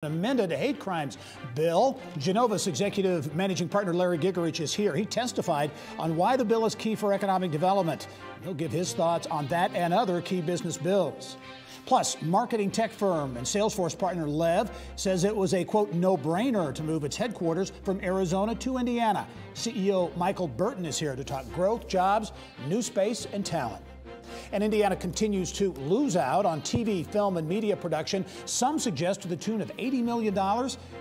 Amended hate crimes bill. Genova's executive managing partner Larry Gigerich is here. He testified on why the bill is key for economic development. He'll give his thoughts on that and other key business bills. Plus, marketing tech firm and Salesforce partner Lev says it was a, quote, no-brainer to move its headquarters from Arizona to Indiana. CEO Michael Burton is here to talk growth, jobs, new space, and talent. And Indiana continues to lose out on TV, film, and media production. Some suggest to the tune of $80 million.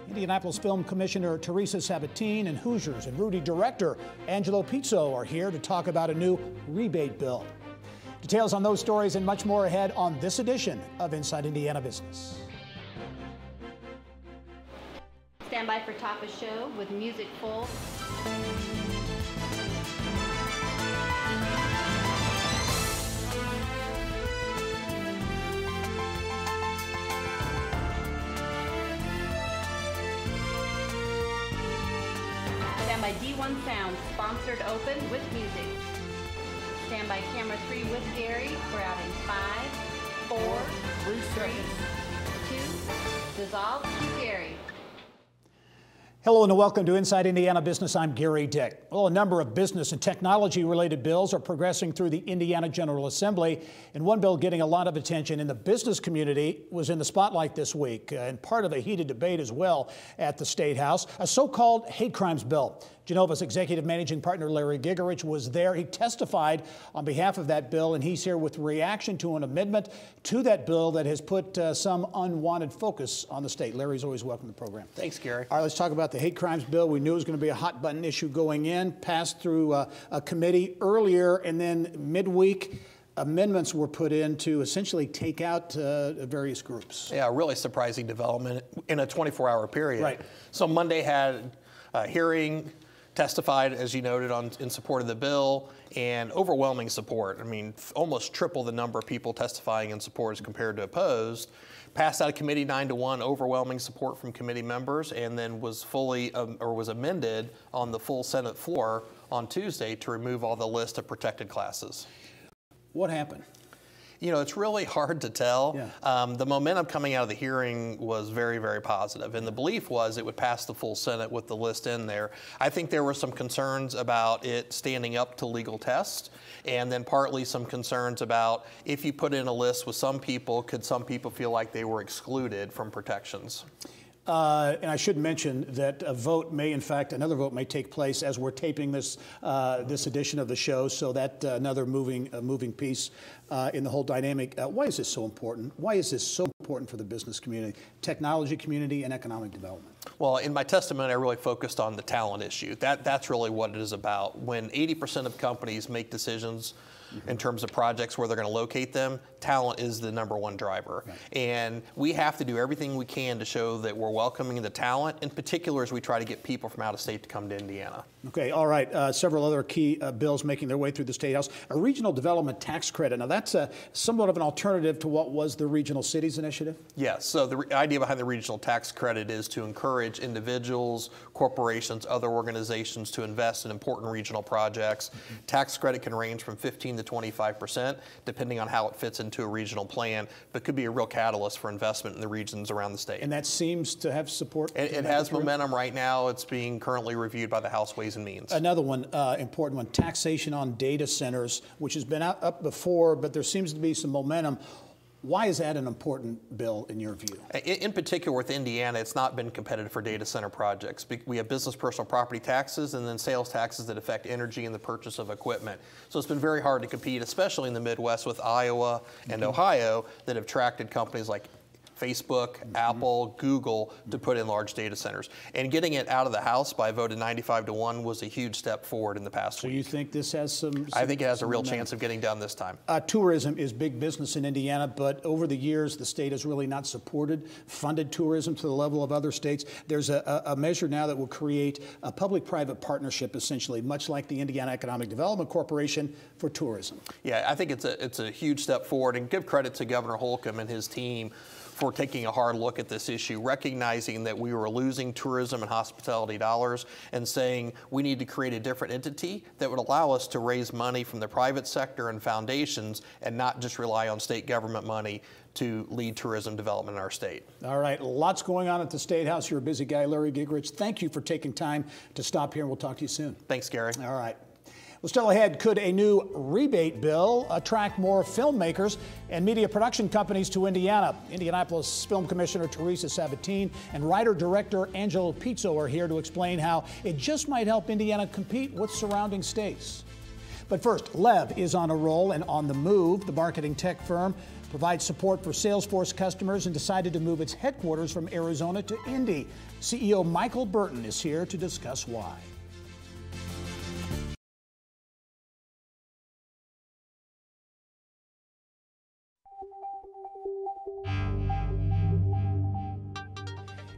Indianapolis Film Commissioner Teresa Sabatine and Hoosiers and Rudy director Angelo Pizzo are here to talk about a new rebate bill. Details on those stories and much more ahead on this edition of Inside Indiana Business. Stand by for top of show with music full. Stand by D1 Sound, sponsored open with music. Stand by camera 3 with Gary. We're out in 5, 4, 3, 2, dissolve, cue Gary. Hello and welcome to Inside Indiana Business. I'm Gary Dick. Well, a number of business and technology related bills are progressing through the Indiana General Assembly, and one bill getting a lot of attention in the business community was in the spotlight this week, and part of a heated debate as well at the State House, a so-called hate crimes bill. Genova's executive managing partner Larry Gigerich was there. He testified on behalf of that bill, and he's here with reaction to an amendment to that bill that has put some unwanted focus on the state. Larry's always welcome to the program. Thanks, Gary. All right, let's talk about the hate crimes bill. We knew it was going to be a hot button issue going in, passed through a committee earlier, and then midweek amendments were put in to essentially take out various groups. Yeah, a really surprising development in a 24-hour period. Right. So Monday had a hearing, testified, as you noted, in support of the bill, and overwhelming support. I mean, almost triple the number of people testifying in support as compared to opposed. Passed out of committee 9-1, overwhelming support from committee members, and then was was amended on the full Senate floor on Tuesday to remove all the list of protected classes. What happened? You know, it's really hard to tell. Yeah. The momentum coming out of the hearing was very, very positive, and the belief was it would pass the full Senate with the list in there. I think there were some concerns about it standing up to legal tests, and then partly some concerns about if you put in a list with some people, could some people feel like they were excluded from protections? And I should mention that a vote may, in fact, another vote may take place as we're taping this this edition of the show. So that another moving piece in the whole dynamic. Why is this so important? Why is this so important for the business community, technology community, and economic development? Well, in my testimony, I really focused on the talent issue. That's really what it is about. When 80% of companies make decisions in terms of projects where they're going to locate them, talent is the #1 driver. Right. And we have to do everything we can to show that we're welcoming the talent, in particular as we try to get people from out of state to come to Indiana. Okay, all right. Several other key bills making their way through the State House. A regional development tax credit. Now, that's somewhat of an alternative to what was the Regional Cities Initiative? Yes. So the idea behind the regional tax credit is to encourage individuals, corporations, other organizations to invest in important regional projects. Tax credit can range from 15 to 25%, depending on how it fits into a regional plan, but could be a real catalyst for investment in the regions around the state. And that seems to have support? It has momentum right now. It's being currently reviewed by the House Ways and Means. Another one, important one, taxation on data centers, which has been up before, but there seems to be some momentum. Why is that an important bill in your view? In particular with Indiana, it's not been competitive for data center projects. We have business personal property taxes and then sales taxes that affect energy and the purchase of equipment. So it's been very hard to compete, especially in the Midwest with Iowa and Ohio that have attracted companies like Facebook, Apple, Google to put in large data centers. And getting it out of the House by a vote of 95-1 was a huge step forward in the past week. So you think this has some I think it has a real chance of getting done this time. Tourism is big business in Indiana, but over the years, the state has really not funded tourism to the level of other states. There's a measure now that will create a public-private partnership, essentially, much like the Indiana Economic Development Corporation for tourism. Yeah, I think it's a huge step forward, and give credit to Governor Holcomb and his team for taking a hard look at this issue, recognizing that we were losing tourism and hospitality dollars and saying we need to create a different entity that would allow us to raise money from the private sector and foundations and not just rely on state government money to lead tourism development in our state. All right, lots going on at the State House. You're a busy guy, Larry Gigerich. Thank you for taking time to stop here, and we'll talk to you soon. Thanks, Gary. All right. Well, still ahead, could a new rebate bill attract more filmmakers and media production companies to Indiana? Indianapolis Film Commissioner Teresa Sabatine and writer-director Angelo Pizzo are here to explain how it just might help Indiana compete with surrounding states. But first, Lev is on a roll and on the move. The marketing tech firm provides support for Salesforce customers and decided to move its headquarters from Arizona to Indy. CEO Michael Burton is here to discuss why.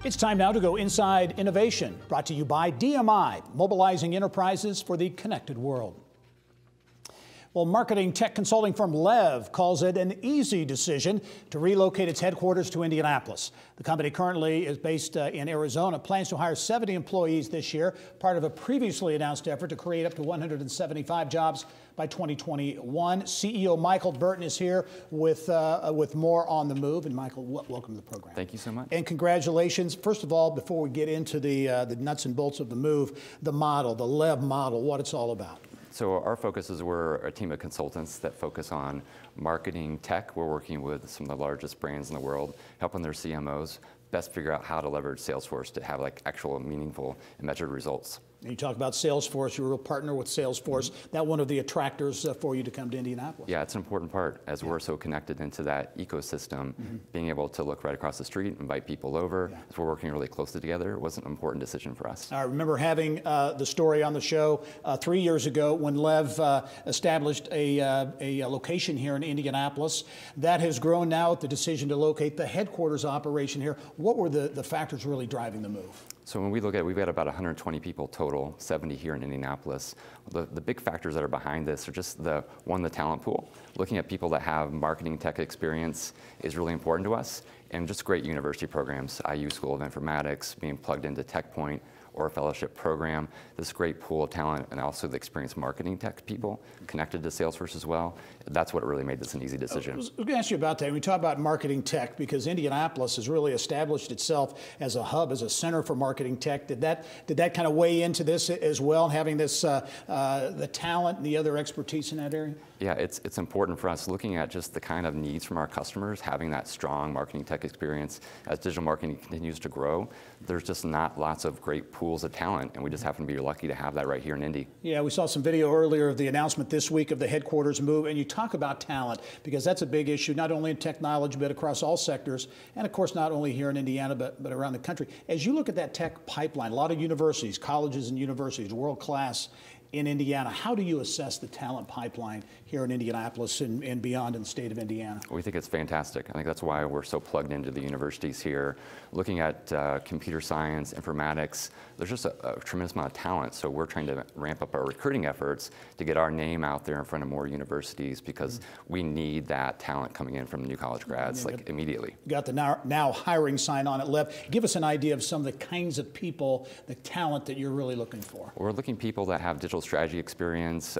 It's time now to go inside innovation, brought to you by DMI, mobilizing enterprises for the connected world. Well, marketing tech consulting firm Lev calls it an easy decision to relocate its headquarters to Indianapolis. The company currently is based in Arizona, plans to hire 70 employees this year, part of a previously announced effort to create up to 175 jobs by 2021. CEO Michael Burton is here with more on the move. And Michael, welcome to the program. Thank you so much. And congratulations. First of all, before we get into the nuts and bolts of the move, the model, the Lev model, what it's all about. So our focus is we're a team of consultants that focus on marketing tech. We're working with some of the largest brands in the world, helping their CMOs best figure out how to leverage Salesforce to have like actual meaningful and measured results. And you talk about Salesforce, you're a real partner with Salesforce. That one of the attractors for you to come to Indianapolis. Yeah, it's an important part as we're so connected into that ecosystem, being able to look right across the street, invite people over, as we're working really closely together, was an important decision for us. I remember having the story on the show 3 years ago when Lev established a location here in Indianapolis. That has grown now with the decision to locate the headquarters operation here. What were the factors really driving the move? So when we look at it, we've got about 120 people total, 70 here in Indianapolis. The big factors that are behind this are just the talent pool. Looking at people that have marketing tech experience is really important to us, and just great university programs, IU School of Informatics, being plugged into TechPoint, or a fellowship program, this great pool of talent, and also the experienced marketing tech people connected to Salesforce as well. That's what really made this an easy decision. I was going to ask you about that. We talk about marketing tech because Indianapolis has really established itself as a hub, as a center for marketing tech. Did that kind of weigh into this as well, having this the talent and the other expertise in that area? Yeah, it's important for us looking at just the kind of needs from our customers, having that strong marketing tech experience. As digital marketing continues to grow, there's just not lots of great pools of talent, and we just happen to be lucky to have that right here in Indy. Yeah, we saw some video earlier of the announcement this week of the headquarters move, and you talk about talent because that's a big issue, not only in technology, but across all sectors, and of course not only here in Indiana, but around the country. As you look at that tech pipeline, a lot of universities, colleges and universities, world-class in Indiana, how do you assess the talent pipeline here in Indianapolis and beyond in the state of Indiana? We think it's fantastic. I think that's why we're so plugged into the universities here. Looking at computer science, informatics, there's just a tremendous amount of talent. So we're trying to ramp up our recruiting efforts to get our name out there in front of more universities because we need that talent coming in from new college grads immediately. You got the now hiring sign on at Lev. Give us an idea of some of the kinds of people, the talent that you're really looking for. We're looking people that have digital strategy experience,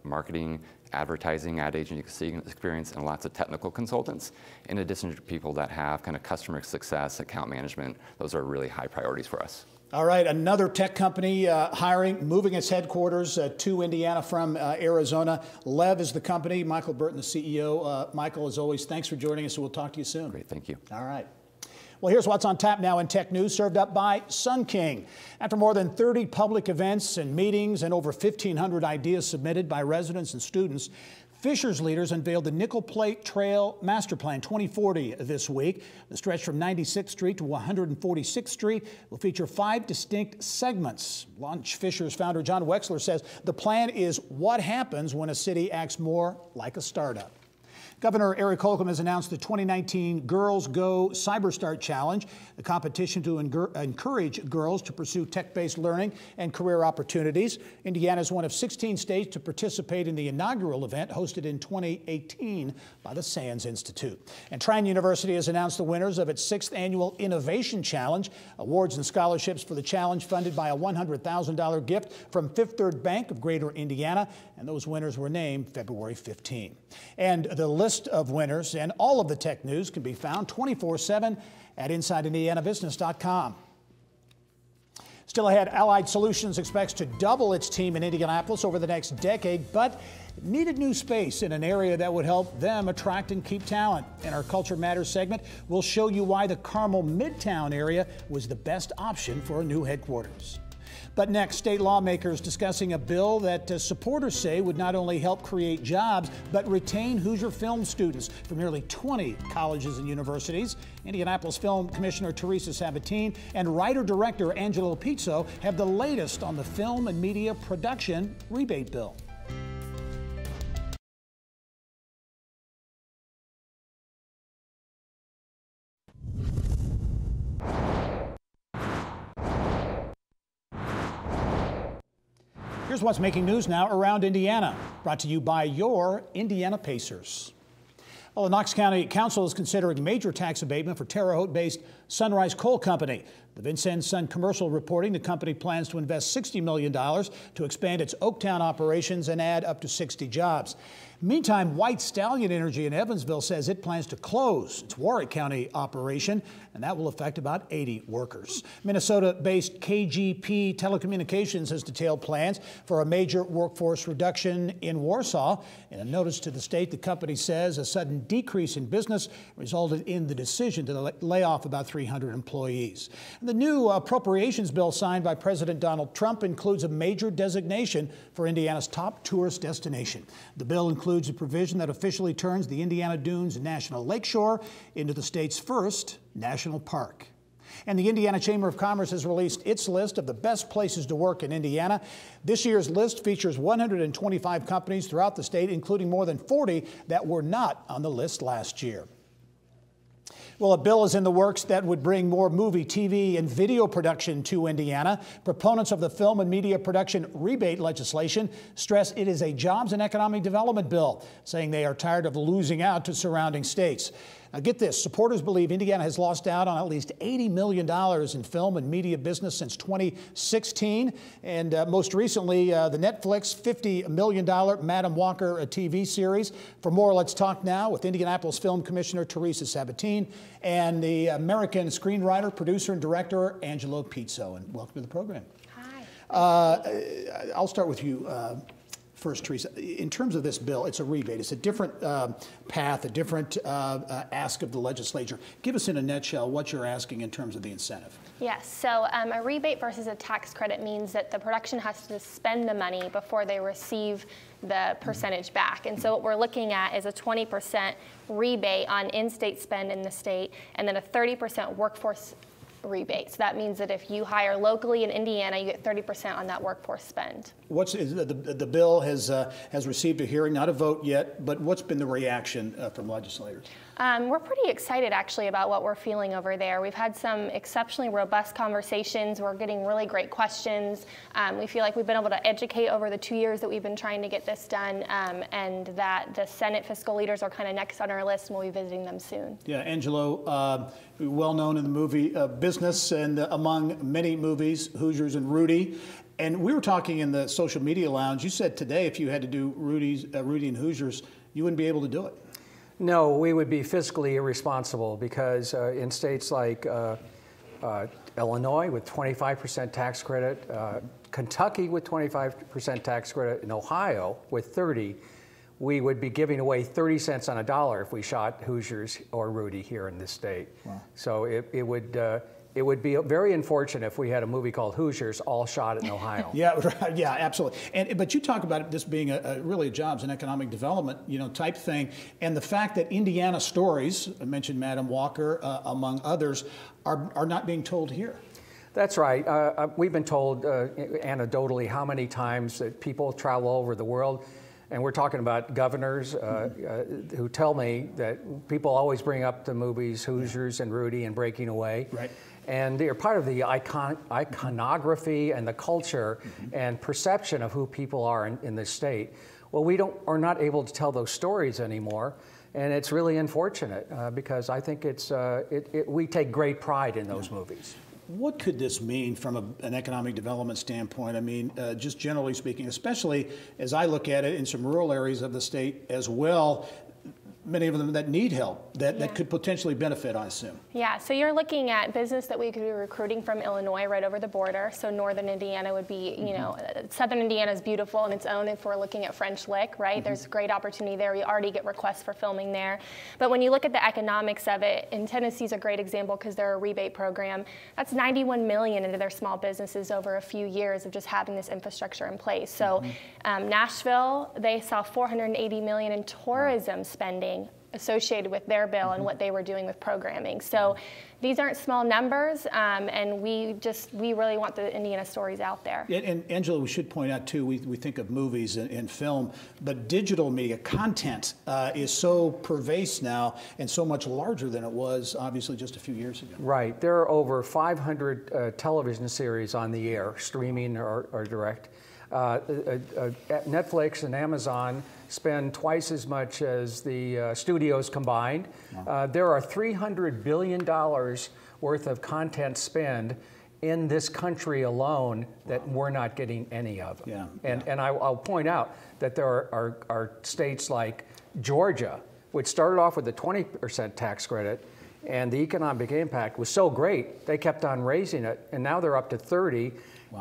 marketing, advertising, ad agency experience, and lots of technical consultants, in addition to people that have kind of customer success, account management. Those are really high priorities for us. All right, another tech company hiring, moving its headquarters to Indiana from Arizona. Lev is the company. Michael Burton, the CEO. Michael, as always, thanks for joining us, and we'll talk to you soon. Great, thank you. All right. Well, here's what's on tap now in tech news, served up by Sun King. After more than 30 public events and meetings and over 1,500 ideas submitted by residents and students, Fishers leaders unveiled the Nickel Plate Trail Master Plan 2040 this week. The stretch from 96th Street to 146th Street will feature 5 distinct segments. Launch Fishers founder John Wexler says the plan is what happens when a city acts more like a startup. Governor Eric Holcomb has announced the 2019 Girls Go CyberStart Challenge, the competition to encourage girls to pursue tech-based learning and career opportunities. Indiana is one of 16 states to participate in the inaugural event hosted in 2018 by the Sands Institute. And Trine University has announced the winners of its 6th annual Innovation Challenge. Awards and scholarships for the challenge funded by a $100,000 gift from Fifth Third Bank of Greater Indiana, and those winners were named February 15. And the list of winners and all of the tech news can be found 24/7 at InsideIndianaBusiness.com. Still ahead, Allied Solutions expects to double its team in Indianapolis over the next decade, but needed new space in an area that would help them attract and keep talent. In our Culture Matters segment, we'll show you why the Carmel Midtown area was the best option for a new headquarters. But next, state lawmakers discussing a bill that supporters say would not only help create jobs, but retain Hoosier film students from nearly 20 colleges and universities. Indianapolis Film Commissioner Teresa Sabatine and writer-director Angelo Pizzo have the latest on the film and media production rebate bill. Here's what's making news now around Indiana, brought to you by your Indiana Pacers. Well, the Knox County Council is considering major tax abatement for Terre Haute-based Sunrise Coal Company. The Vincennes Sun commercial reporting the company plans to invest $60 million to expand its Oaktown operations and add up to 60 jobs. Meantime, White Stallion Energy in Evansville says it plans to close its Warwick County operation, and that will affect about 80 workers. Minnesota-based KGP Telecommunications has detailed plans for a major workforce reduction in Warsaw. In a notice to the state, the company says a sudden decrease in business resulted in the decision to lay off about 300 employees. The new appropriations bill signed by President Donald Trump includes a major designation for Indiana's top tourist destination. The bill includes a provision that officially turns the Indiana Dunes National Lakeshore into the state's first national park. And the Indiana Chamber of Commerce has released its list of the best places to work in Indiana. This year's list features 125 companies throughout the state, including more than 40 that were not on the list last year. Well, a bill is in the works that would bring more movie, TV, and video production to Indiana. Proponents of the film and media production rebate legislation stress it is a jobs and economic development bill, saying they are tired of losing out to surrounding states. Now get this, supporters believe Indiana has lost out on at least $80 million in film and media business since 2016. And most recently, the Netflix $50 million Madam Walker TV series. For more, let's talk now with Indianapolis Film Commissioner Teresa Sabatine and the American screenwriter, producer, and director, Angelo Pizzo. And welcome to the program. Hi. I'll start with you. First, Teresa, in terms of this bill, it's a rebate. It's a different path, a different ask of the legislature. Give us in a nutshell what you're asking in terms of the incentive. Yes, so a rebate versus a tax credit means that the production has to spend the money before they receive the percentage back. And so what we're looking at is a 20% rebate on in-state spend in the state, and then a 30% workforce rebate. So that means that if you hire locally in Indiana, you get 30% on that workforce spend. The bill has received a hearing, not a vote yet, but what's been the reaction from legislators? We're pretty excited actually about what we're feeling over there. We've had some exceptionally robust conversations. We're getting really great questions. We feel like we've been able to educate over the 2 years that we've been trying to get this done, and that the Senate fiscal leaders are kind of next on our list, and we'll be visiting them soon. Yeah, Angelo, well known in the movie business and among many movies, Hoosiers and Rudy. And we were talking in the social media lounge. You said today if you had to do Rudy and Hoosiers, you wouldn't be able to do it. No, we would be fiscally irresponsible because in states like Illinois with 25% tax credit, Kentucky with 25% tax credit, and Ohio with 30%, we would be giving away 30 cents on a dollar if we shot Hoosiers or Rudy here in this state. Wow. So it would be very unfortunate if we had a movie called Hoosiers all shot in Ohio. Yeah, absolutely. But you talk about this being really a jobs and economic development, type thing, and the fact that Indiana stories, I mentioned Madam Walker, among others, are not being told here. That's right. We've been told anecdotally how many times that people travel over the world And we're talking about governors who tell me that people always bring up the movies Hoosiers and Rudy and Breaking Away. Right. And they're part of the iconography and the culture and perception of who people are in this state. Well, we are not able to tell those stories anymore. And it's really unfortunate because I think we take great pride in those movies. What could this mean from an economic development standpoint? I mean, just generally speaking, especially as I look at it in some rural areas of the state as well, many of them that need help, that could potentially benefit, I assume. Yeah, so you're looking at business that we could be recruiting from Illinois right over the border. So northern Indiana would be, you know, southern Indiana is beautiful on its own if we're looking at French Lick, right? There's great opportunity there. We already get requests for filming there. But when you look at the economics of it, and Tennessee's a great example because they're a rebate program, that's $91 million into their small businesses over a few years of just having this infrastructure in place. So Nashville, they saw $480 million in tourism spending associated with their bill and what they were doing with programming. So these aren't small numbers, and we really want the Indiana stories out there. And Angela, we should point out too, we think of movies and film, but digital media content is so pervasive now and so much larger than it was obviously just a few years ago. Right, there are over 500 television series on the air, streaming or direct. Netflix and Amazon spend twice as much as the studios combined. There are $300 billion worth of content spend in this country alone that we're not getting any of. And I'll point out that there are states like Georgia, which started off with a 20% tax credit, and the economic impact was so great, they kept on raising it, and now they're up to 30.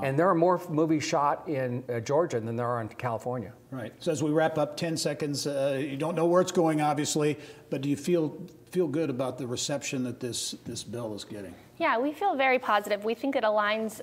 And there are more movies shot in Georgia than there are in California. Right. So as we wrap up, 10 seconds, you don't know where it's going, obviously, but do you feel good about the reception that this bill is getting? Yeah, we feel very positive. We think it aligns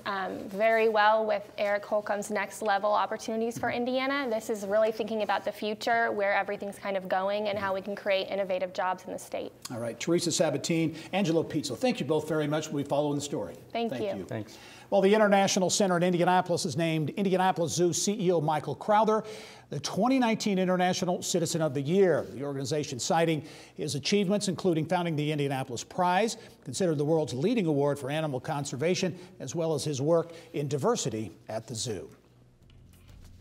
very well with Eric Holcomb's next level opportunities for Indiana. This is really thinking about the future, where everything's kind of going, and how we can create innovative jobs in the state. All right, Teresa Sabatine, Angelo Pizzo, thank you both very much. We'll be following the story. Thank you. Thanks. Well, the International Center in Indianapolis has named Indianapolis Zoo CEO Michael Crowther the 2019 International Citizen of the Year. The organization citing his achievements, including founding the Indianapolis Prize, considered the world's leading award for animal conservation, as well as his work in diversity at the zoo.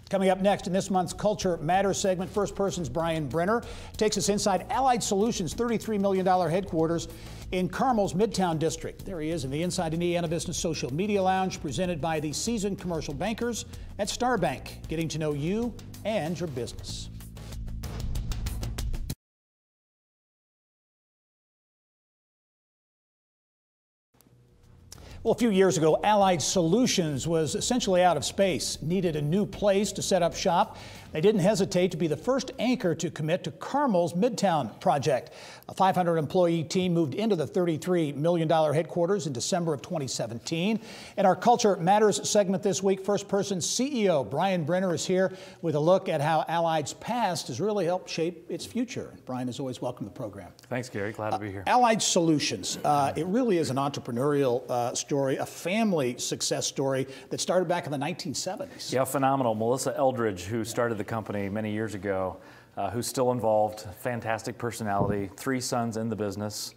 Coming up next in this month's Culture Matters segment, First Person's Brian Brenner takes us inside Allied Solutions' $33 million headquarters in Carmel's Midtown District. There he is in the Inside Indiana Business Social Media Lounge, presented by the seasoned commercial bankers at Star Bank, getting to know you and your business. Well, a few years ago, Allied Solutions was essentially out of space, needed a new place to set up shop. They didn't hesitate to be the first anchor to commit to Carmel's Midtown project. A 500-employee team moved into the $33 million headquarters in December of 2017. In our Culture Matters segment this week, First Person's CEO Brian Brenner is here with a look at how Allied's past has really helped shape its future. Brian, as always, welcome to the program. Thanks, Gary. Glad to be here. Allied Solutions, it really is an entrepreneurial story, a family success story that started back in the 1970s. Yeah, phenomenal. Melissa Eldridge, who started the company many years ago, who's still involved, fantastic personality, 3 sons in the business,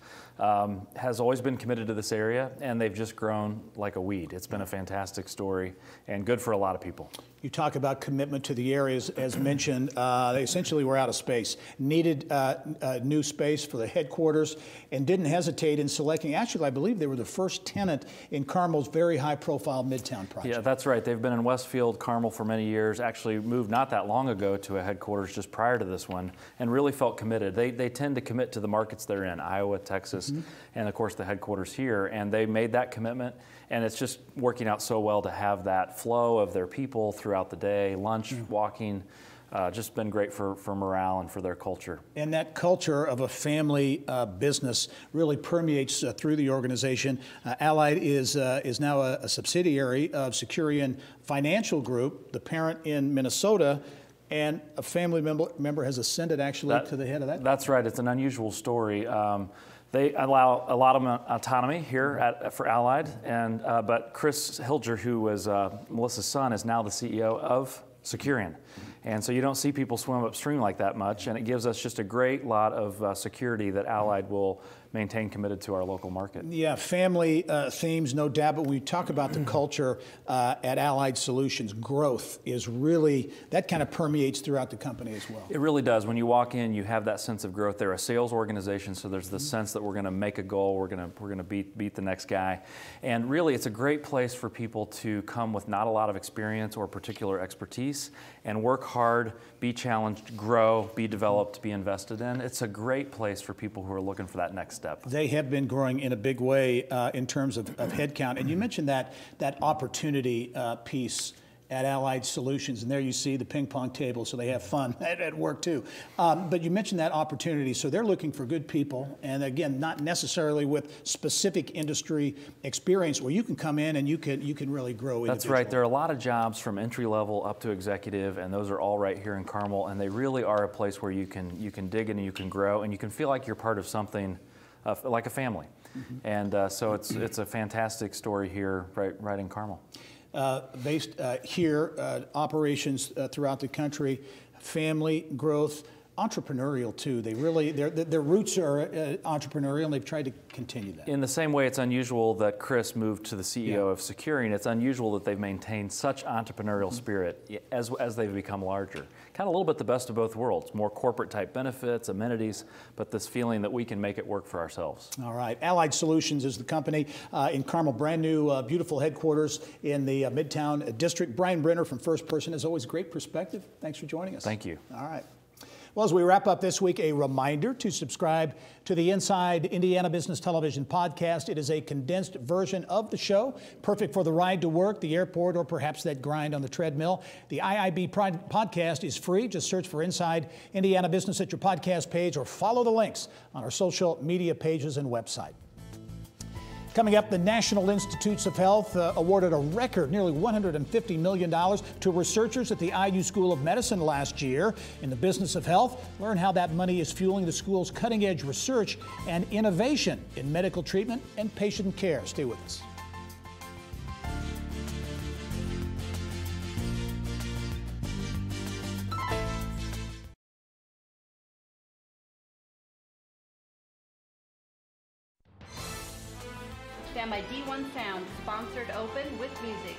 has always been committed to this area, and they've just grown like a weed. It's been a fantastic story and good for a lot of people. You talk about commitment to the areas, as mentioned. They essentially were out of space, needed new space for the headquarters, and didn't hesitate in selecting. Actually, I believe they were the first tenant in Carmel's very high-profile Midtown project. Yeah, that's right. They've been in Westfield, Carmel for many years. Actually moved not that long ago to a headquarters just prior to this one, and really felt committed. They tend to commit to the markets they're in, Iowa, Texas, and of course the headquarters here. And they made that commitment, and it's just working out so well to have that flow of their people throughout the day, lunch, walking, just been great for morale and for their culture. And that culture of a family business really permeates through the organization. Allied is now a subsidiary of Securian Financial Group, the parent in Minnesota, and a family member has ascended actually to the head of that. That's right. It's an unusual story. They allow a lot of autonomy here for Allied, and but Chris Hilger, who was Melissa's son, is now the CEO of Securian. And so you don't see people swim upstream like that much, and it gives us just a great lot of security that Allied will maintain committed to our local market. Yeah, family themes, no doubt, but when we talk about the culture at Allied Solutions, growth is really, that kind of permeates throughout the company as well. It really does. When you walk in, you have that sense of growth. They're a sales organization, so there's the sense that we're going to make a goal, we're going to beat the next guy. And really, it's a great place for people to come with not a lot of experience or particular expertise and work hard, be challenged, grow, be developed, be invested in. It's a great place for people who are looking for that next step. They have been growing in a big way in terms of headcount. And you mentioned that opportunity piece at Allied Solutions, and there you see the ping pong table, so they have fun at work too. But you mentioned that opportunity, so they're looking for good people, and again, not necessarily with specific industry experience, where you can come in and you can really grow. That's right. There are a lot of jobs from entry level up to executive, and those are all right here in Carmel, and they really are a place where you can dig in and you can grow, and you can feel like you're part of something like a family. And so it's a fantastic story here, right in Carmel. Based here, operations throughout the country, family growth, entrepreneurial too. They really, their roots are entrepreneurial, and they've tried to continue that. In the same way, it's unusual that Chris moved to the CEO of Securing. It's unusual that they've maintained such entrepreneurial spirit as they've become larger. Kind of a little bit the best of both worlds, more corporate type benefits, amenities, but this feeling that we can make it work for ourselves. All right. Allied Solutions is the company in Carmel, brand new, beautiful headquarters in the Midtown District. Brian Brenner from First Person, as always, great perspective. Thanks for joining us. Thank you. All right. Well, as we wrap up this week, a reminder to subscribe to the Inside Indiana Business Television podcast. It is a condensed version of the show, perfect for the ride to work, the airport, or perhaps that grind on the treadmill. The IIB podcast is free. Just search for Inside Indiana Business at your podcast page, or follow the links on our social media pages and website. Coming up, the National Institutes of Health awarded a record nearly $150 million to researchers at the IU School of Medicine last year. In the business of health, learn how that money is fueling the school's cutting-edge research and innovation in medical treatment and patient care. Stay with us. Stand by D1 Sound, sponsored open with music.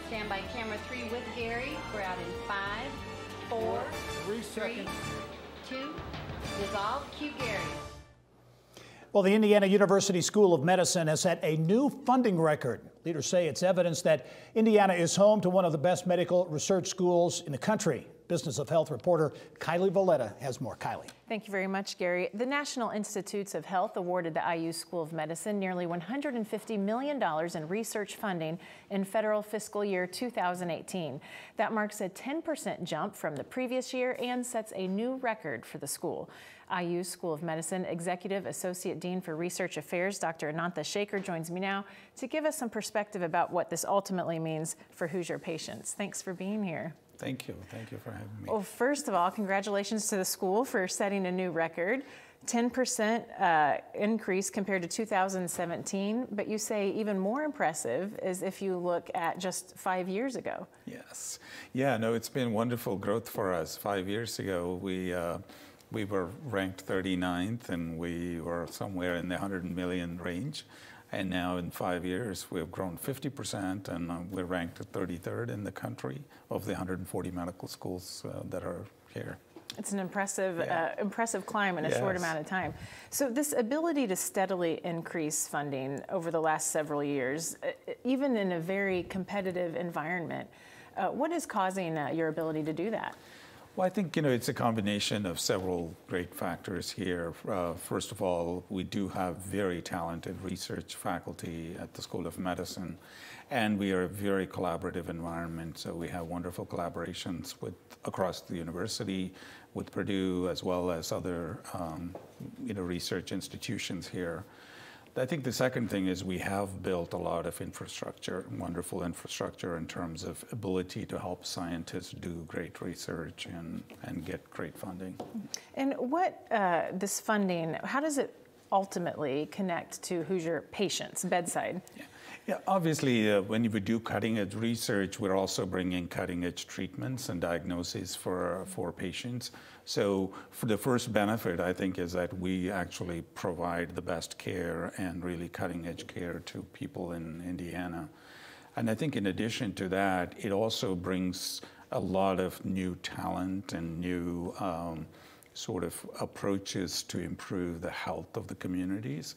Stand by camera 3 with Gary. We're out in 5, 4, 3, 2, dissolve, cue Gary. Well, the Indiana University School of Medicine has set a new funding record. Leaders say it's evidence that Indiana is home to one of the best medical research schools in the country. Business of Health reporter Kylie Valletta has more. Kylie. Thank you very much, Gary. The National Institutes of Health awarded the IU School of Medicine nearly $150 million in research funding in federal fiscal year 2018. That marks a 10% jump from the previous year and sets a new record for the school. IU School of Medicine Executive Associate Dean for Research Affairs, Dr. Anantha Shaker, joins me now to give us some perspective about what this ultimately means for Hoosier patients. Thanks for being here. Thank you. Thank you for having me. Well, first of all, congratulations to the school for setting a new record. 10% increase compared to 2017, but you say even more impressive is if you look at just 5 years ago. Yes. Yeah, no, it's been wonderful growth for us. 5 years ago, we were ranked 39th, and we were somewhere in the 100 million range. And now in 5 years, we've grown 50%, and we're ranked 33rd in the country of the 140 medical schools that are here. It's an impressive, impressive climb in a short amount of time. So this ability to steadily increase funding over the last several years, even in a very competitive environment, what is causing your ability to do that? Well, I think, it's a combination of several great factors here. First of all, we do have very talented research faculty at the School of Medicine, and we are a very collaborative environment. So we have wonderful collaborations across the university, with Purdue, as well as other, research institutions here. I think the second thing is we have built a lot of infrastructure, wonderful infrastructure in terms of ability to help scientists do great research and get great funding. And what, this funding, how does it ultimately connect to Hoosier patients, bedside? Yeah. Yeah, obviously, when we do cutting-edge research, we're also bringing cutting-edge treatments and diagnoses for patients. So for the first benefit, I think, is that we actually provide the best care and really cutting-edge care to people in Indiana. And I think in addition to that, it also brings a lot of new talent and new sort of approaches to improve the health of the communities.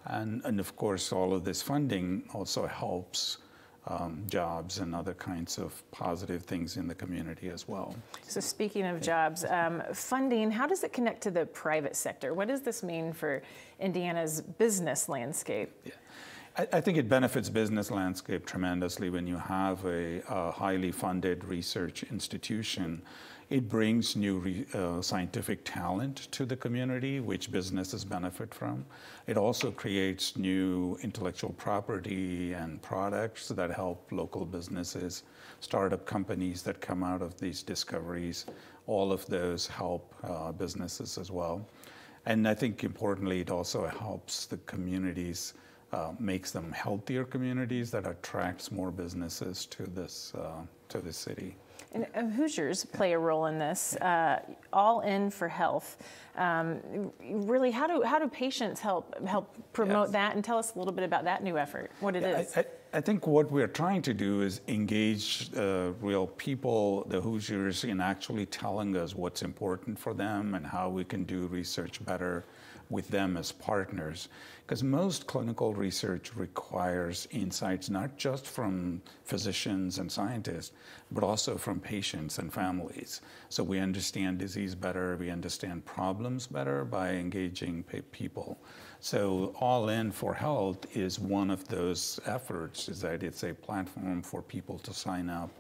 And of course, all of this funding also helps jobs and other kinds of positive things in the community as well. So speaking of jobs, funding, how does it connect to the private sector? What does this mean for Indiana's business landscape? Yeah. I think it benefits business landscape tremendously when you have a highly funded research institution. It brings new scientific talent to the community, which businesses benefit from. It also creates new intellectual property and products that help local businesses, startup companies that come out of these discoveries. All of those help businesses as well. And I think importantly, it also helps the communities, makes them healthier communities that attracts more businesses to this city. And Hoosiers play a role in this. All In for Health. Really, how do patients help promote that? And tell us a little bit about that new effort, what it is. I think what we're trying to do is engage real people, the Hoosiers, in actually telling us what's important for them and how we can do research better with them as partners. Because most clinical research requires insights not just from physicians and scientists, but also from patients and families. So we understand disease better, we understand problems better by engaging people. So All In for Health is one of those efforts, is that it's a platform for people to sign up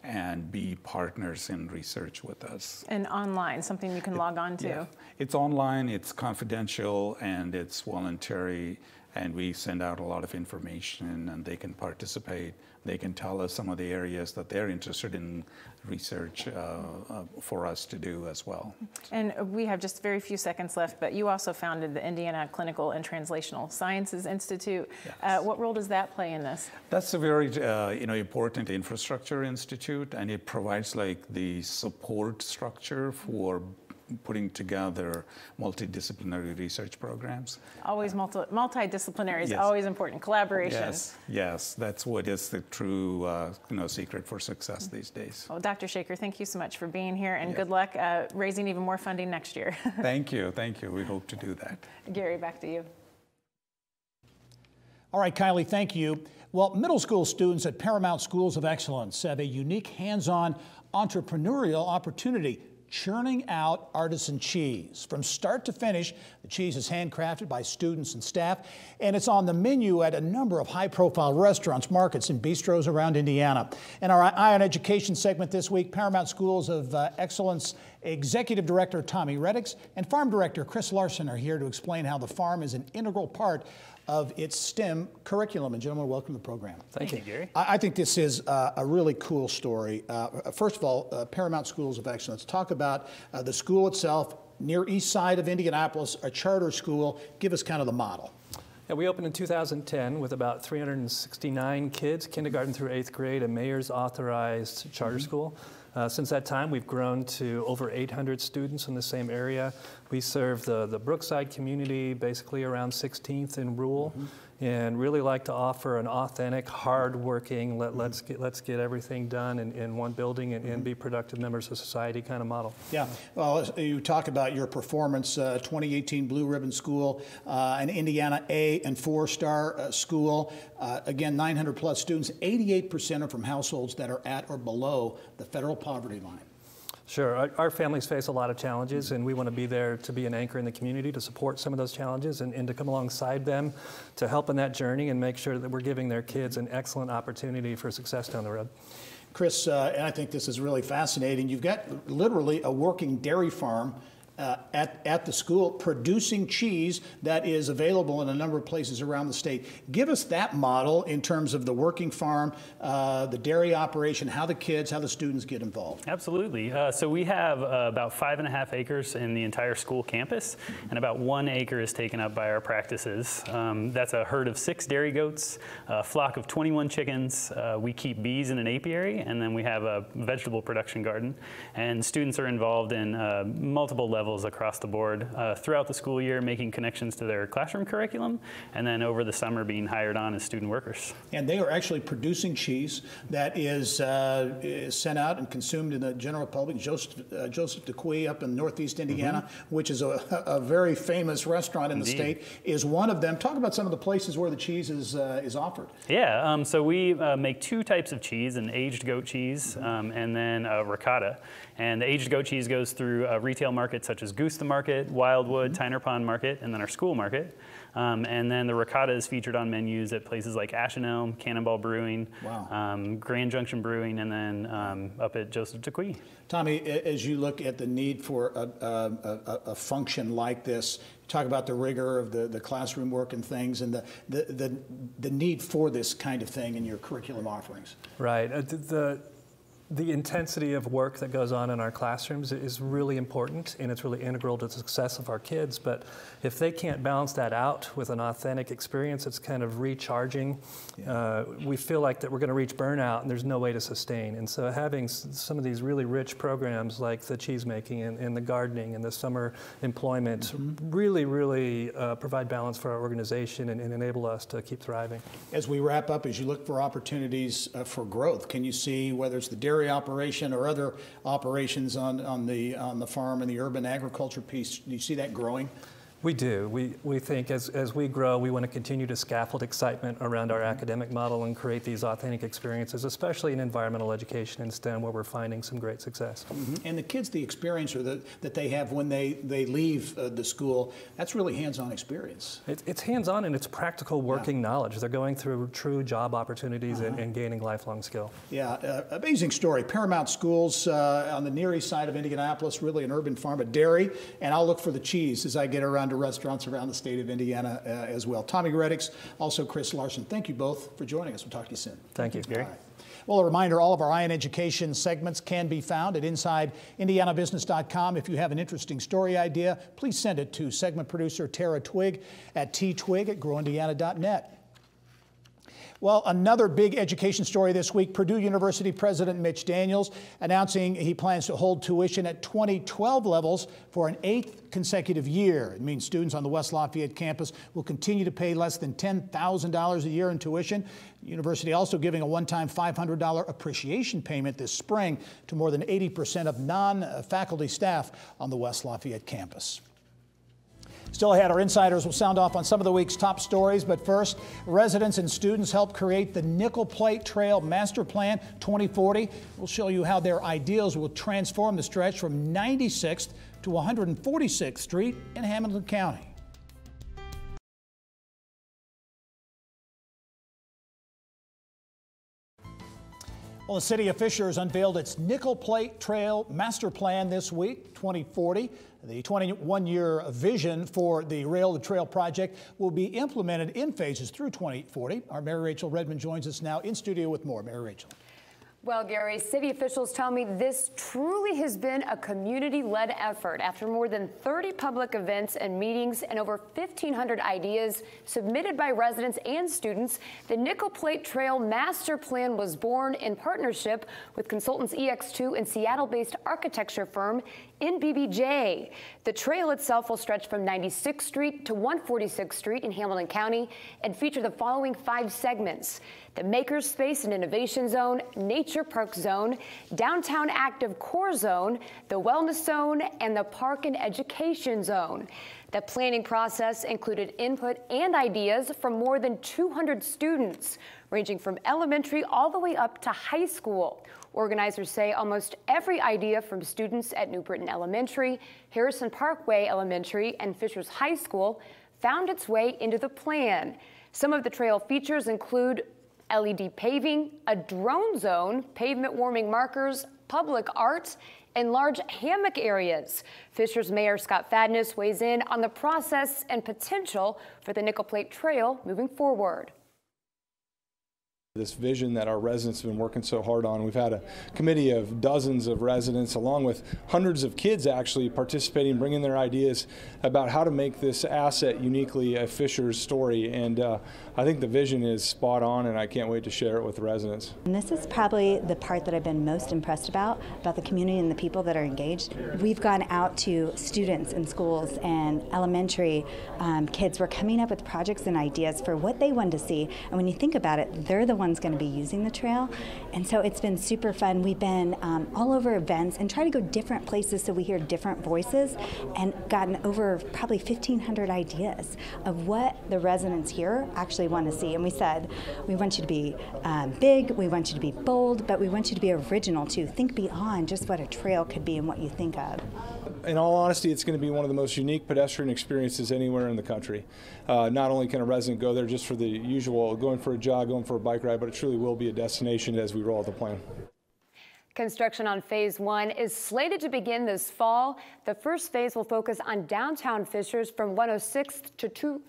and be partners in research with us. And online, something you can log on to. Yeah. It's online, it's confidential, and it's voluntary, and we send out a lot of information, and they can participate. They can tell us some of the areas that they're interested in research for us to do as well. And we have just very few seconds left, but you also founded the Indiana Clinical and Translational Sciences Institute. Yes. What role does that play in this? That's a very important infrastructure institute, and it provides like the support structure for putting together multidisciplinary research programs. Always multidisciplinary is always important. Collaboration. Yes, that's what is the true secret for success these days. Well, Dr. Shaker, thank you so much for being here, and good luck raising even more funding next year. Thank you. We hope to do that. Gary, back to you. All right, Kylie, thank you. Well, middle school students at Paramount Schools of Excellence have a unique hands-on entrepreneurial opportunity, churning out artisan cheese. From start to finish, the cheese is handcrafted by students and staff, and it's on the menu at a number of high-profile restaurants, markets, and bistros around Indiana. In our Eye on Education segment this week, Paramount Schools of Excellence Executive Director Tommy Reddix and Farm Director Chris Larson are here to explain how the farm is an integral part of its STEM curriculum. And gentlemen, welcome to the program. Thank you, Gary. I think this is a really cool story. First of all, Paramount Schools of Excellence. Talk about the school itself, near east side of Indianapolis, a charter school. Give us kind of the model. Yeah, we opened in 2010 with about 369 kids, kindergarten through 8th grade, a mayor's authorized charter school. Since that time, we've grown to over 800 students in the same area. We serve the Brookside community, basically around 16th and Rural, and really like to offer an authentic, hard-working, let's get everything done in one building and be productive members of society kind of model. Yeah, well, you talk about your performance, 2018 Blue Ribbon School, an Indiana A and 4-star school. Again, 900 plus students, 88% are from households that are at or below the federal poverty line. Sure. Our families face a lot of challenges, and we want to be there to be an anchor in the community to support some of those challenges and to come alongside them to help in that journey and make sure that we're giving their kids an excellent opportunity for success down the road. Chris, and I think this is really fascinating. You've got literally a working dairy farm at the school, producing cheese that is available in a number of places around the state. Give us that model in terms of the working farm, the dairy operation, how the students get involved. Absolutely. So we have about 5.5 acres in the entire school campus, and about 1 acre is taken up by our practices. That's a herd of 6 dairy goats, a flock of 21 chickens. We keep bees in an apiary, and then we have a vegetable production garden. And students are involved in multiple levels across the board throughout the school year, making connections to their classroom curriculum, and then over the summer being hired on as student workers. And they are actually producing cheese that is sent out and consumed in the general public. Joseph DeQuee up in Northeast Indiana, which is a very famous restaurant in the state, is one of them. Talk about some of the places where the cheese is offered. Yeah, so we make 2 types of cheese, an aged goat cheese and then ricotta. And the aged goat cheese goes through retail markets such as Goose the Market, Wildwood, Tyner Pond Market, and then our school market. And then the ricotta is featured on menus at places like Ashen Elm, Cannonball Brewing, Grand Junction Brewing, and then up at Joseph DeQuee. Tommy, as you look at the need for a function like this, talk about the rigor of the classroom work and things, and the need for this kind of thing in your curriculum offerings. Right. The intensity of work that goes on in our classrooms is really important, and it's really integral to the success of our kids. But if they can't balance that out with an authentic experience, it's kind of recharging. We feel like that we're going to reach burnout, and there's no way to sustain. And so having some of these really rich programs like the cheese making and the gardening and the summer employment really provide balance for our organization and enable us to keep thriving. As we wrap up, as you look for opportunities for growth, can you see whether it's the dairy operation or other operations on the farm and the urban agriculture piece, do you see that growing? We do. We think as we grow, we want to continue to scaffold excitement around our academic model and create these authentic experiences, especially in environmental education and STEM, where we're finding some great success. And the kids, the experience that they have when they leave the school, that's really hands-on experience. It's hands-on and it's practical working knowledge. They're going through true job opportunities and gaining lifelong skill. Yeah, amazing story. Paramount Schools on the near east side of Indianapolis, really an urban farm, a dairy, and I'll look for the cheese as I get around to restaurants around the state of Indiana as well. Tommy Goretic, also Chris Larson. Thank you both for joining us. We'll talk to you soon. Thank you, Gary. Right. Well, a reminder, all of our IN Education segments can be found at InsideIndianaBusiness.com. If you have an interesting story idea, please send it to segment producer Tara Twig at ttwig@growindiana.net. Well, another big education story this week, Purdue University President Mitch Daniels announcing he plans to hold tuition at 2012 levels for an 8th consecutive year. It means students on the West Lafayette campus will continue to pay less than $10,000 a year in tuition. The university also giving a one-time $500 appreciation payment this spring to more than 80% of non-faculty staff on the West Lafayette campus. Still ahead, our insiders will sound off on some of the week's top stories, but first, residents and students helped create the Nickel Plate Trail Master Plan 2040. We'll show you how their ideas will transform the stretch from 96th to 146th Street in Hamilton County. Well, the city of Fishers unveiled its Nickel Plate Trail Master Plan this week, 2040. The 21-year vision for the Rail to Trail project will be implemented in phases through 2040. Our Mary Rachel Redmond joins us now in studio with more. Mary Rachel. Well, Gary, city officials tell me this truly has been a community-led effort. After more than 30 public events and meetings and over 1,500 ideas submitted by residents and students, the Nickel Plate Trail Master Plan was born in partnership with consultants EX2 and Seattle-based architecture firm NBBJ. The trail itself will stretch from 96th Street to 146th Street in Hamilton County and feature the following 5 segments: the Makerspace and Innovation Zone, Nature Park Zone, Downtown Active Core Zone, the Wellness Zone, and the Park and Education Zone. The planning process included input and ideas from more than 200 students, ranging from elementary all the way up to high school. Organizers say almost every idea from students at New Britain Elementary, Harrison Parkway Elementary, and Fishers High School found its way into the plan. Some of the trail features include LED paving, a drone zone, pavement warming markers, public art, and large hammock areas. Fishers Mayor Scott Fadness weighs in on the process and potential for the Nickel Plate Trail moving forward. This vision that our residents have been working so hard on. We've had a committee of dozens of residents, along with hundreds of kids actually participating, bringing their ideas about how to make this asset uniquely a Fishers story. And I think the vision is spot on, and I can't wait to share it with the residents. And this is probably the part that I've been most impressed about the community and the people that are engaged. We've gone out to students in schools and elementary kids. We're coming up with projects and ideas for what they want to see. And when you think about it, they're the ones going to be using the trail. And so it's been super fun. We've been all over events and try to go different places so we hear different voices, and gotten over probably 1,500 ideas of what the residents here actually want to see. And we said, we want you to be big, we want you to be bold, but we want you to be original too. Think beyond just what a trail could be and what you think of. In all honesty, it's going to be one of the most unique pedestrian experiences anywhere in the country. Not only can a resident go there just for the usual, going for a jog, going for a bike ride, but it truly will be a destination as we roll out the plan. Construction on Phase 1 is slated to begin this fall. The first phase will focus on downtown Fishers from 106th to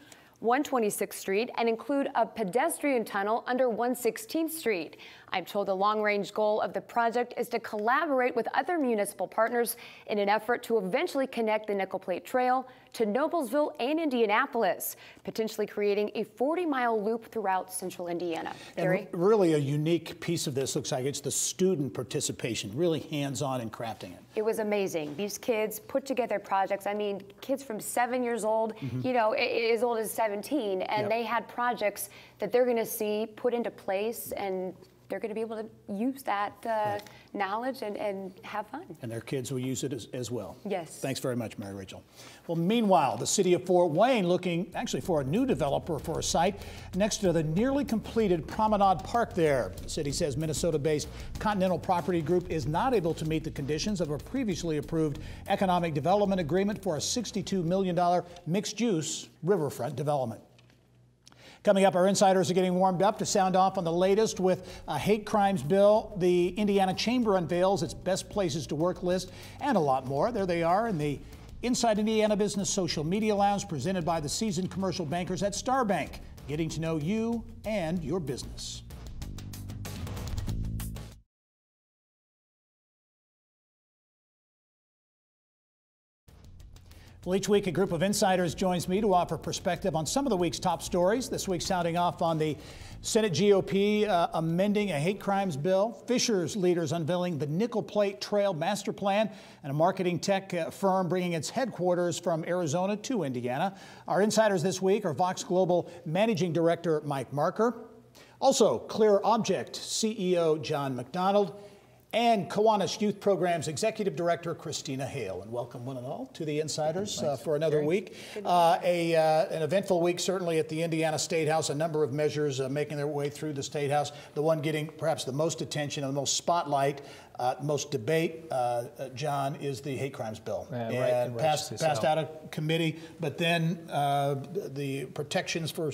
126th Street and include a pedestrian tunnel under 116th Street. I'm told the long-range goal of the project is to collaborate with other municipal partners in an effort to eventually connect the Nickel Plate Trail to Noblesville and Indianapolis, potentially creating a 40-mile loop throughout central Indiana. And really a unique piece of this looks like it's the student participation, really hands-on in crafting it. It was amazing. These kids put together projects. I mean, kids from 7 years old, you know, as old as 17, and they had projects that they're going to see put into place, and they're going to be able to use that knowledge and have fun. And their kids will use it as well. Yes. Thanks very much, Mary Rachel. Well, meanwhile, the city of Fort Wayne looking actually for a new developer for a site next to the nearly completed Promenade Park there. The city says Minnesota-based Continental Property Group is not able to meet the conditions of a previously approved economic development agreement for a $62 million mixed-use riverfront development. Coming up, our insiders are getting warmed up to sound off on the latest with a hate crimes bill. The Indiana Chamber unveils its best places to work list and a lot more. There they are in the Inside Indiana Business Social Media Lounge presented by the seasoned commercial bankers at Star Bank, getting to know you and your business. Well, each week, a group of insiders joins me to offer perspective on some of the week's top stories. This week, sounding off on the Senate GOP amending a hate crimes bill, Fishers leaders unveiling the Nickel Plate Trail master plan, and a marketing tech firm bringing its headquarters from Arizona to Indiana. Our insiders this week are Vox Global Managing Director Mike Marker, also Clear Object CEO John McDonald, and Kiwanis Youth Programs Executive Director Christina Hale. And welcome one and all to the Insiders for another week. An eventful week certainly at the Indiana State House. A number of measures making their way through the State House. The one getting perhaps the most attention and the most spotlight, most debate, John, is the hate crimes bill. And passed out of committee, but then the protections for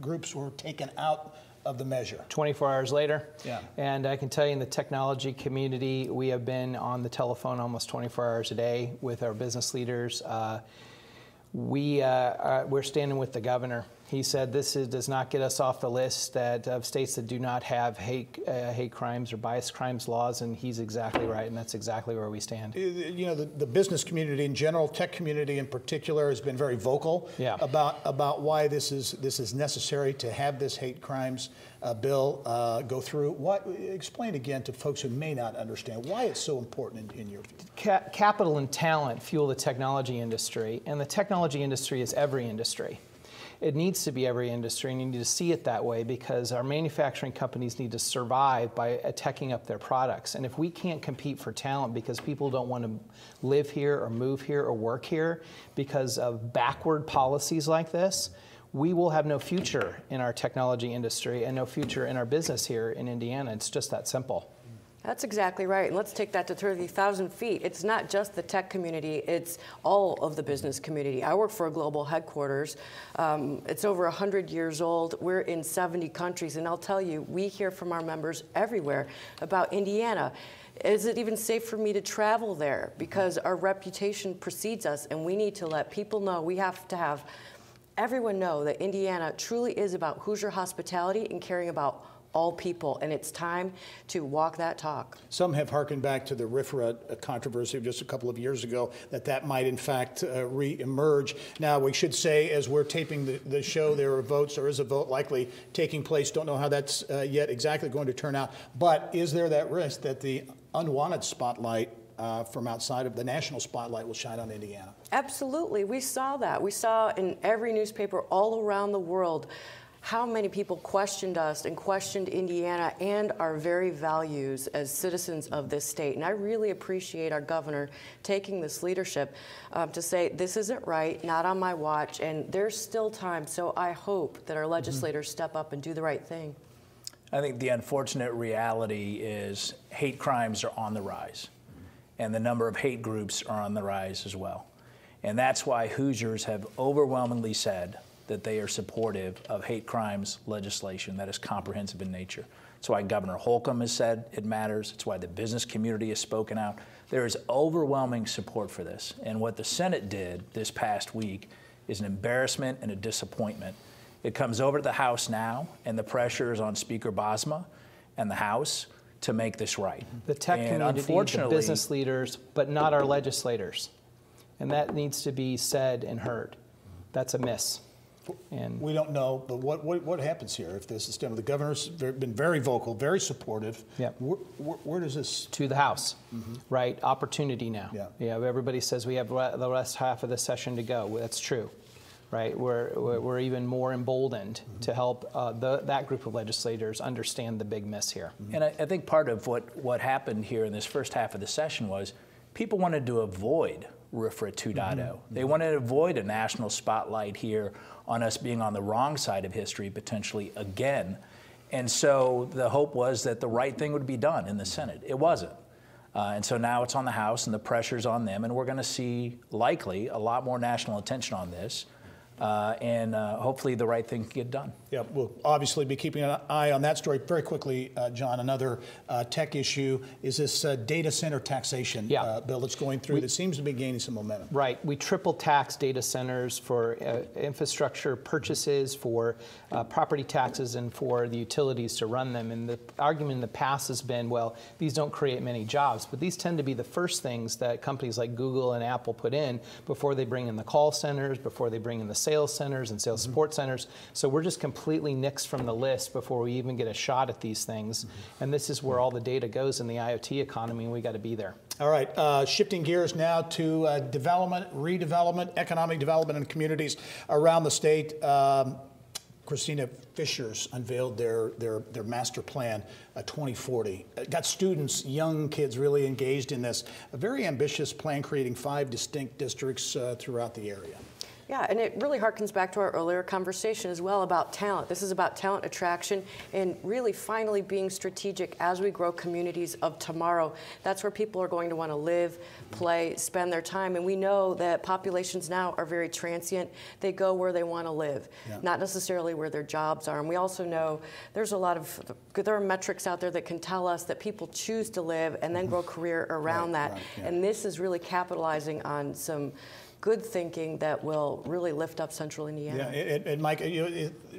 groups were taken out of the measure. 24 hours later. Yeah. And I can tell you in the technology community, we have been on the telephone almost 24 hours a day with our business leaders. We're standing with the governor. He said this does not get us off the list of states that do not have hate crimes or bias crimes laws, and he's exactly right, and that's exactly where we stand. You know, the business community in general, tech community in particular, has been very vocal about why this is necessary to have this hate crimes bill go through. Explain again to folks who may not understand why it's so important in your view. Capital and talent fuel the technology industry, and the technology industry is every industry. It needs to be every industry, and you need to see it that way because our manufacturing companies need to survive by teching up their products. And if we can't compete for talent because people don't want to live here or move here or work here because of backward policies like this, we will have no future in our technology industry and no future in our business here in Indiana. It's just that simple. That's exactly right. And let's take that to 30,000 feet. It's not just the tech community, it's all of the business community. I work for a global headquarters. It's over 100 years old. We're in 70 countries. And I'll tell you, we hear from our members everywhere about Indiana. Is it even safe for me to travel there? Because our reputation precedes us, and we need to let people know. We have to have everyone know that Indiana truly is about Hoosier hospitality and caring about all people, and it's time to walk that talk. Some have hearkened back to the RFRA controversy of just a couple of years ago, that might in fact re-emerge. Now, we should say, as we're taping the show, there is a vote likely taking place. Don't know how that's yet exactly going to turn out, but is there that risk that the unwanted spotlight from outside of the national spotlight will shine on Indiana? Absolutely, we saw that. We saw in every newspaper all around the world how many people questioned us and questioned Indiana and our very values as citizens of this state. And I really appreciate our governor taking this leadership to say, this isn't right, not on my watch, and there's still time. So I hope that our legislators step up and do the right thing. I think the unfortunate reality is hate crimes are on the rise, and the number of hate groups are on the rise as well. And that's why Hoosiers have overwhelmingly said that they are supportive of hate crimes legislation that is comprehensive in nature. That's why Governor Holcomb has said it matters. It's why the business community has spoken out. There is overwhelming support for this. And what the Senate did this past week is an embarrassment and a disappointment. It comes over to the House now, and the pressure is on Speaker Bosma and the House to make this right. The tech community, the business leaders, but not our legislators. And that needs to be said and heard. That's a miss. And we don't know, but what happens here if this is done? The governor's been very vocal, very supportive. Yeah. Where does this? To the House, right? Opportunity now. Yeah. Everybody says we have the last half of the session to go. That's true, right? We're even more emboldened to help that group of legislators understand the big miss here. And I think part of what happened here in this first half of the session was people wanted to avoid RFRA 2.0. They wanted to avoid a national spotlight here on us being on the wrong side of history potentially again. And so the hope was that the right thing would be done in the Senate. It wasn't. And so now it's on the House and the pressure's on them, and we're going to see likely a lot more national attention on this. And hopefully the right thing can get done. Yeah, we'll obviously be keeping an eye on that story. Very quickly, John, another tech issue is this data center taxation bill that's going through that seems to be gaining some momentum. Right. We triple tax data centers for infrastructure purchases, for property taxes, and for the utilities to run them. And the argument in the past has been, well, these don't create many jobs, but these tend to be the first things that companies like Google and Apple put in before they bring in the call centers, before they bring in the sales centers and sales support centers. So we're just completely nixed from the list before we even get a shot at these things. And this is where all the data goes in the IoT economy, and we got to be there. All right, shifting gears now to development, redevelopment, economic development in communities around the state. Christina Fisher's unveiled their master plan, 2040. Got students, young kids really engaged in this. A very ambitious plan creating 5 distinct districts throughout the area. Yeah, and it really harkens back to our earlier conversation as well about talent. This is about talent attraction and really finally being strategic as we grow communities of tomorrow. That's where people are going to want to live, play, spend their time. And we know that populations now are very transient. They go where they want to live, not necessarily where their jobs are. And we also know there are metrics out there that can tell us that people choose to live and then grow a career around that. And this is really capitalizing on some good thinking that will really lift up Central Indiana. Yeah, and Mike,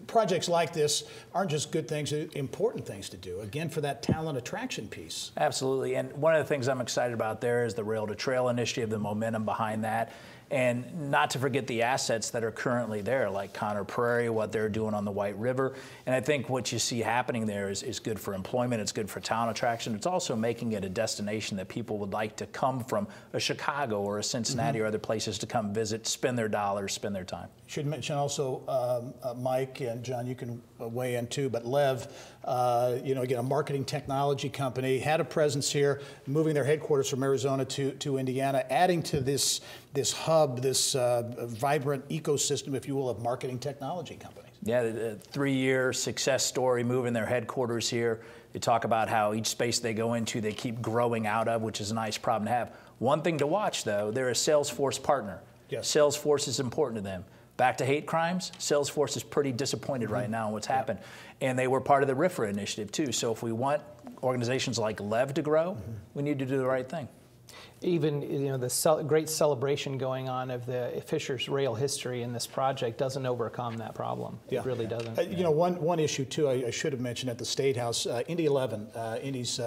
projects like this aren't just good things, important things to do, again, for that talent attraction piece. Absolutely, and one of the things I'm excited about there is the Rail to Trail initiative, the momentum behind that. And not to forget the assets that are currently there, like Conner Prairie, what they're doing on the White River. And I think what you see happening there is good for employment, it's good for talent attraction. It's also making it a destination that people would like to come from a Chicago or a Cincinnati or other places to come visit, spend their dollars, spend their time. Should mention also, Mike and John, you can weigh in too, but Lev, again, a marketing technology company, had a presence here, moving their headquarters from Arizona to Indiana, adding to this hub, this vibrant ecosystem, if you will, of marketing technology companies. Yeah, the 3-year success story, moving their headquarters here. They talk about how each space they go into, they keep growing out of, which is a nice problem to have. One thing to watch, though, they're a Salesforce partner. Yes. Salesforce is important to them. Back to hate crimes, Salesforce is pretty disappointed right now in what's happened. And they were part of the RFRA initiative, too. So if we want organizations like LEV to grow, we need to do the right thing. Even the great celebration going on of the Fisher's rail history in this project doesn't overcome that problem. Yeah. It really doesn't. One issue too I should have mentioned at the State House, Indy 11, Indy's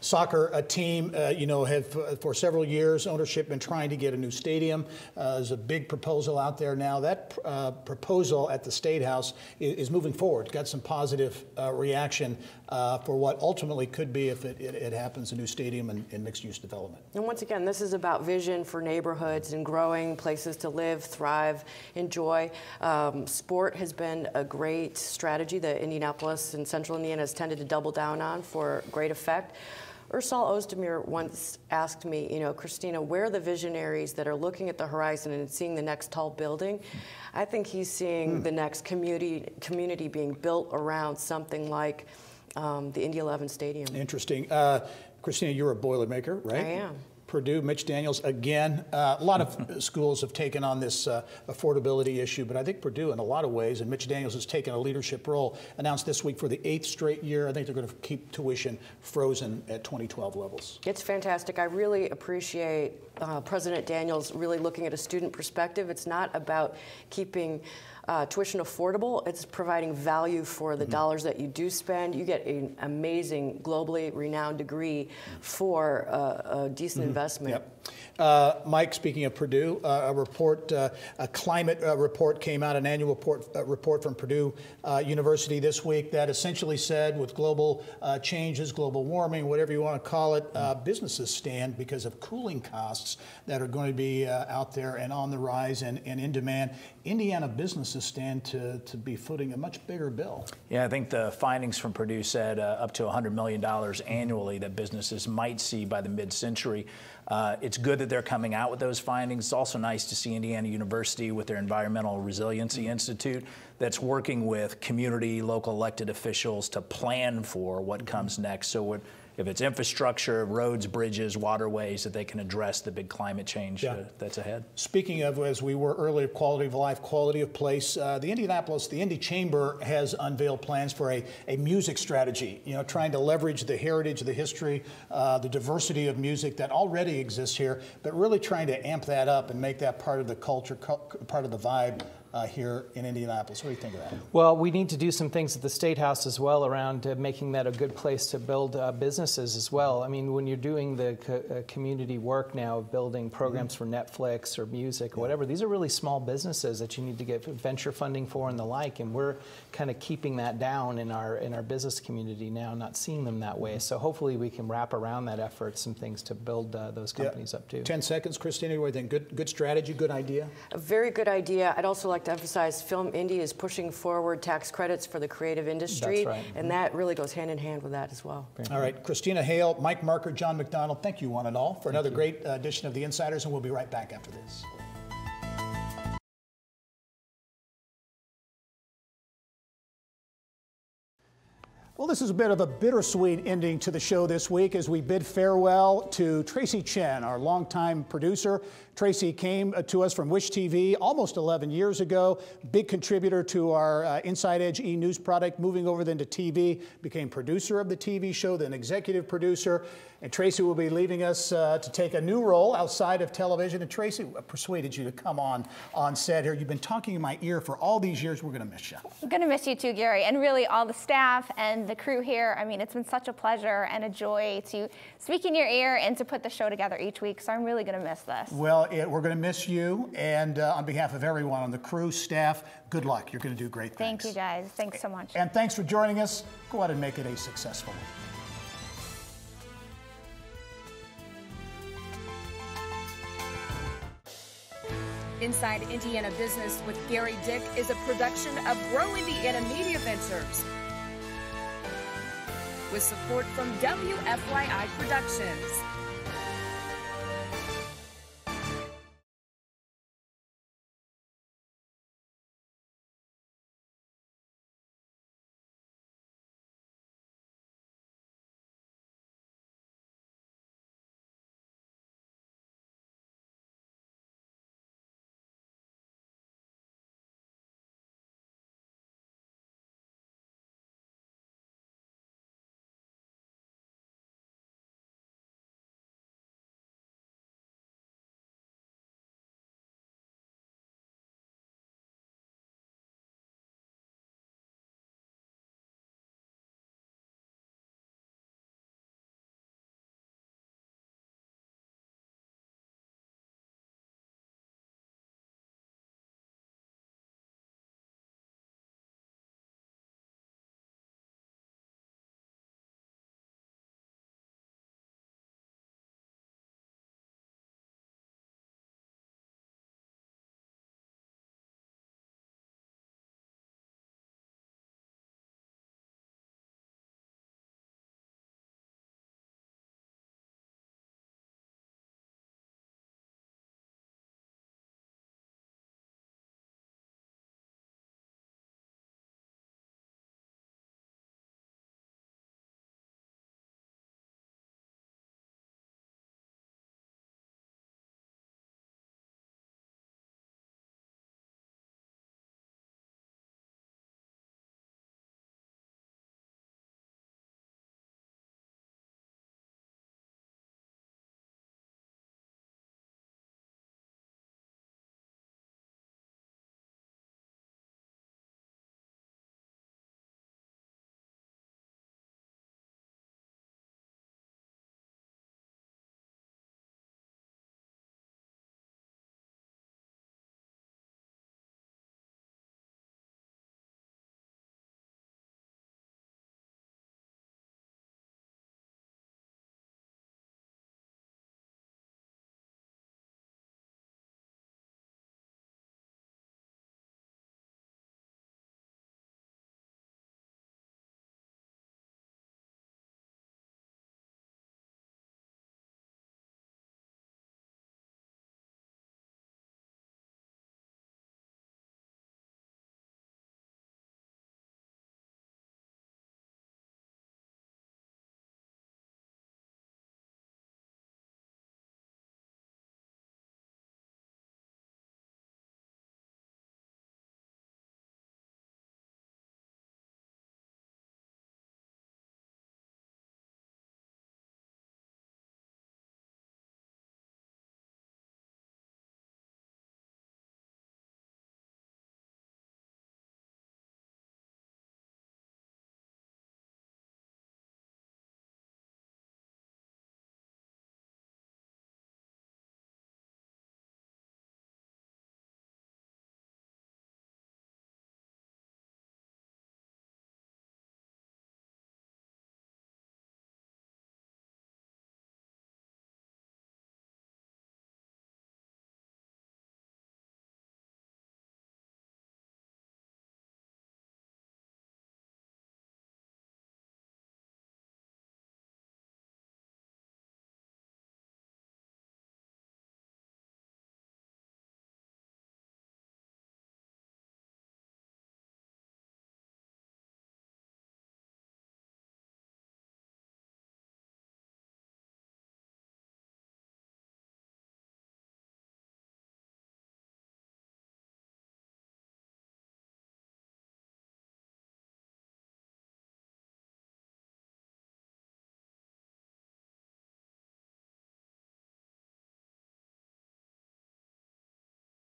soccer team, have for several years ownership been trying to get a new stadium. There's a big proposal out there now. That proposal at the State House is moving forward. Got some positive reaction for what ultimately could be, if it happens, a new stadium and mixed-use development. And once again, this is about vision for neighborhoods and growing places to live, thrive, enjoy. Sport has been a great strategy that Indianapolis and Central Indiana has tended to double down on for great effect. Ursal Ozdemir once asked me, Christina, where are the visionaries that are looking at the horizon and seeing the next tall building? I think he's seeing the next community being built around something like the Indy 11 Stadium. Interesting. Christina, you're a Boilermaker, right? I am. Purdue, Mitch Daniels, again, a lot of schools have taken on this affordability issue, but I think Purdue, in a lot of ways, and Mitch Daniels has taken a leadership role, announced this week for the 8th straight year, I think they're going to keep tuition frozen at 2012 levels. It's fantastic. I really appreciate President Daniels really looking at a student perspective. It's not about keeping tuition affordable. It's providing value for the dollars that you do spend. You get an amazing, globally renowned degree for a decent investment. Yep. Mike, speaking of Purdue, a climate report came out, an annual report from Purdue University this week that essentially said, with global changes, global warming, whatever you want to call it, businesses stand because of cooling costs that are going to be out there and on the rise and in demand. Indiana businesses stand to be footing a much bigger bill. Yeah, I think the findings from Purdue said up to $100 million annually that businesses might see by the mid-century. It's good that they're coming out with those findings. It's also nice to see Indiana University with their Environmental Resiliency Institute that's working with community, local elected officials to plan for what comes next. So if it's infrastructure, roads, bridges, waterways, that they can address the big climate change that's ahead. Speaking of, as we were earlier, quality of life, quality of place, the Indy Chamber has unveiled plans for a music strategy, trying to leverage the heritage, the history, the diversity of music that already exists here, but really trying to amp that up and make that part of the culture, part of the vibe here in Indianapolis. What do you think of that? Well, we need to do some things at the State House as well around making that a good place to build businesses as well. I mean, when you're doing the community work now of building programs for Netflix or music or whatever, these are really small businesses that you need to get venture funding for and the like, and we're kind of keeping that down in our business community now, not seeing them that way. So hopefully we can wrap around that effort some things to build those companies up too. 10 seconds, Christina, what do you think? Good strategy, good idea? A very good idea. I'd also like to emphasize Film Indy is pushing forward tax credits for the creative industry. That's right. And that really goes hand in hand with that as well. All right, Christina Hale, Mike Marker, John McDonald, thank you one and all for another great edition of The Insiders, and we'll be right back after this. Well, this is a bit of a bittersweet ending to the show this week as we bid farewell to Tracy Chen, our longtime producer. Tracy came to us from Wish TV almost 11 years ago, big contributor to our Inside Edge e-news product, moving over then to TV, became producer of the TV show, then executive producer. And Tracy will be leaving us to take a new role outside of television. And Tracy persuaded you to come on set here. You've been talking in my ear for all these years. We're going to miss you. I'm going to miss you too, Gary, and really all the staff and the crew here. I mean, it's been such a pleasure and a joy to speak in your ear and to put the show together each week. So I'm really going to miss this. Well, we're going to miss you. And on behalf of everyone on the crew, staff, good luck. You're going to do great things. Thank you, guys. Thanks so much. And thanks for joining us. Go out and make it a successful one. Inside Indiana Business with Gary Dick is a production of Grow Indiana Media Ventures with support from WFYI Productions.